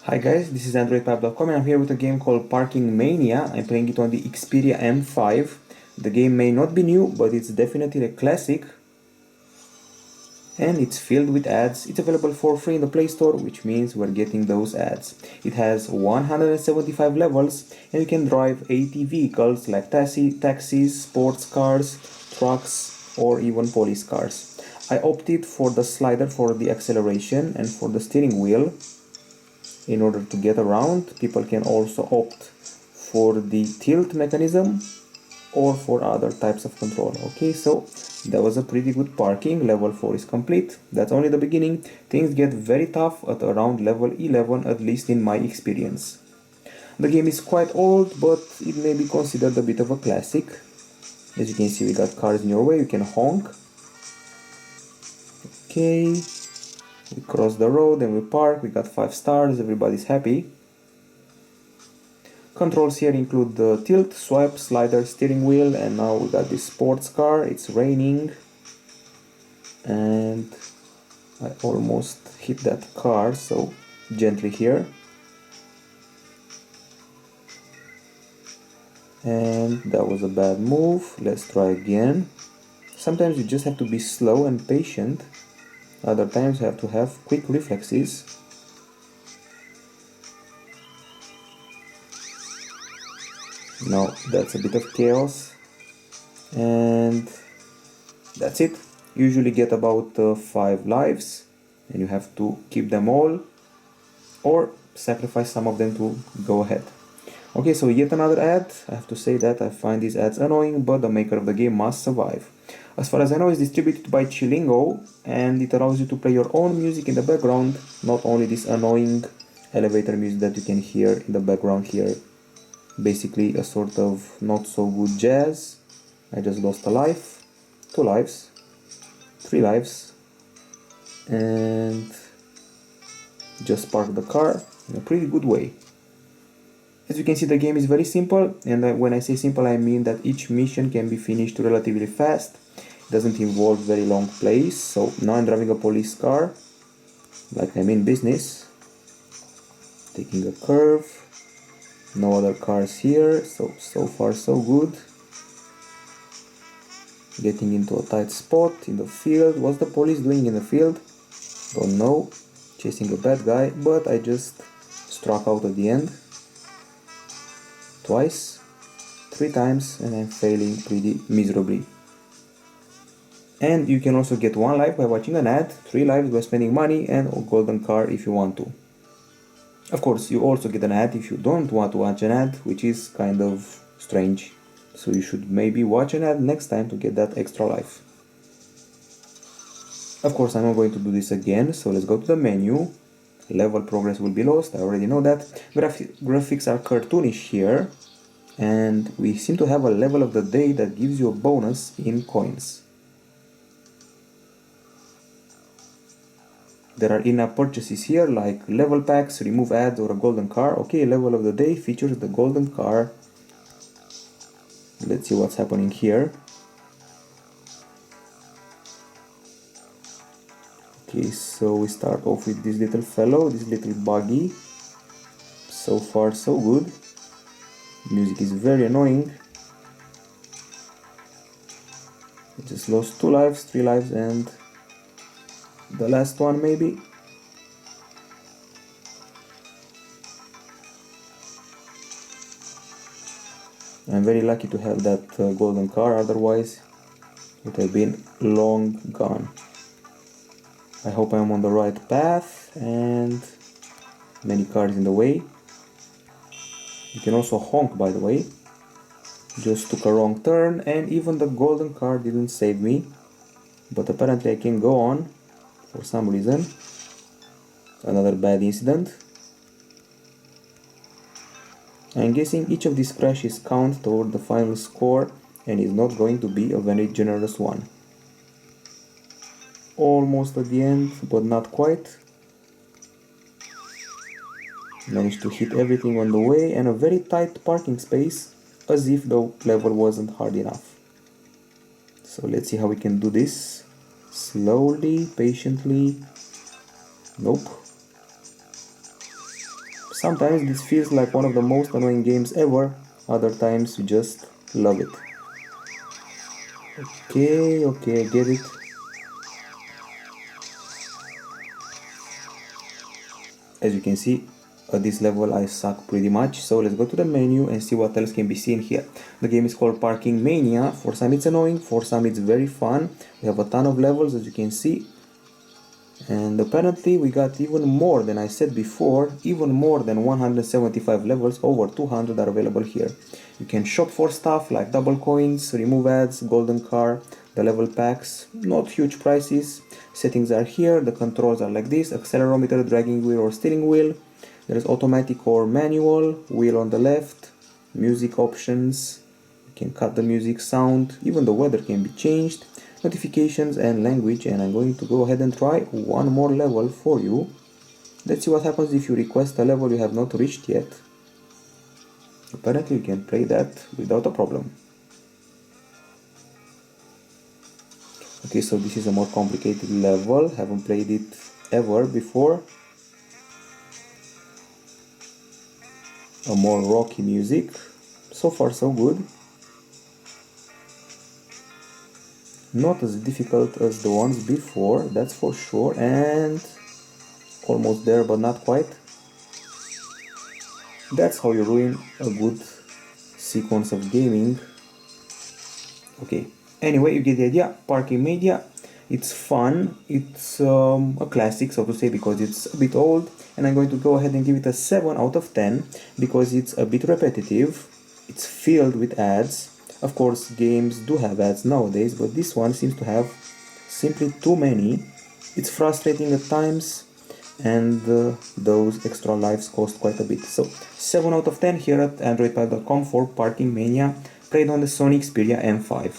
Hi guys, this is Androidpipe.com and I'm here with a game called Parking Mania. I'm playing it on the Xperia M5. The game may not be new, but it's definitely a classic. And it's filled with ads. It's available for free in the Play Store, which means we're getting those ads. It has 175 levels and you can drive 80 vehicles like taxis, sports cars, trucks, or even police cars. I opted for the slider for the acceleration and for the steering wheel. In order to get around, people can also opt for the tilt mechanism or for other types of control. Okay, so that was a pretty good parking. Level 4 is complete. That's only the beginning. Things get very tough at around level 11, at least in my experience. The game is quite old, but it may be considered a bit of a classic. As you can see, we got cars in your way, you can honk. Okay, we cross the road and we park, we got 5 stars, everybody's happy. Controls here include the tilt, swipe, slider, steering wheel, and now we got this sports car. It's raining and I almost hit that car, so gently here. And that was a bad move. Let's try again. Sometimes you just have to be slow and patient. Other times you have to have quick reflexes. No, that's a bit of chaos. And that's it. Usually get about 5 lives and you have to keep them all or sacrifice some of them to go ahead. Okay, so yet another ad. I have to say that I find these ads annoying, but the maker of the game must survive. As far as I know, it's distributed by Chilingo and it allows you to play your own music in the background, not only this annoying elevator music that you can hear in the background here. Basically a sort of not so good jazz. I just lost a life, 2 lives, 3 lives, and just parked the car in a pretty good way. As you can see, the game is very simple, and when I say simple I mean that each mission can be finished relatively fast. It doesn't involve very long plays. So now I'm driving a police car, like I'm in business, taking a curve, no other cars here, so far so good. Getting into a tight spot in the field. What's the police doing in the field? Don't know. Chasing a bad guy, but I just struck out at the end. Twice, 3 times, and I'm failing pretty miserably. And you can also get 1 life by watching an ad, 3 lives by spending money, and a golden car if you want to. Of course, you also get an ad if you don't want to watch an ad, which is kind of strange. So you should maybe watch an ad next time to get that extra life. Of course, I'm not going to do this again, so let's go to the menu. Level progress will be lost, I already know that. Graphics are cartoonish here, and we seem to have a level of the day that gives you a bonus in coins. There are in-app purchases here like level packs, remove ads, or a golden car. Okay, level of the day features the golden car. Let's see what's happening here. Okay, so we start off with this little fellow, this little buggy. So far so good. Music is very annoying. I just lost 2 lives, 3 lives, and the last one maybe. I'm very lucky to have that golden car, otherwise it would have been long gone. I hope I'm on the right path, and many cars in the way. You can also honk, by the way. Just took a wrong turn and even the golden car didn't save me. But apparently I can go on for some reason. Another bad incident. I'm guessing each of these crashes count toward the final score and is not going to be a very generous one. Almost at the end, but not quite. Managed to hit everything on the way, and a very tight parking space, as if the level wasn't hard enough. So let's see how we can do this. Slowly, patiently. Nope. Sometimes this feels like one of the most annoying games ever, other times you just love it. Okay, I get it. As you can see, at this level I suck pretty much, so let's go to the menu and see what else can be seen here. The game is called Parking Mania. For some it's annoying, for some it's very fun. We have a ton of levels, as you can see. And apparently we got even more than I said before, even more than 175 levels, over 200 are available here. You can shop for stuff like double coins, remove ads, golden car, the level packs, not huge prices. Settings are here, the controls are like this: accelerometer, dragging wheel or steering wheel. There's automatic or manual, wheel on the left, music options, you can cut the music sound, even the weather can be changed, notifications and language. And I'm going to go ahead and try one more level for you. Let's see what happens if you request a level you have not reached yet. Apparently you can play that without a problem. Okay, so this is a more complicated level, haven't played it ever before. A more rocky music, so far so good. Not as difficult as the ones before, that's for sure, and almost there but not quite. That's how you ruin a good sequence of gaming. Okay, anyway, you get the idea. Parking Mania, it's fun, it's a classic, so to say, because it's a bit old, and I'm going to go ahead and give it a 7 out of 10 because it's a bit repetitive, it's filled with ads. Of course, games do have ads nowadays, but this one seems to have simply too many. It's frustrating at times, and those extra lives cost quite a bit. So 7 out of 10 here at Androidpipe.com for Parking Mania, played on the Sony Xperia M5.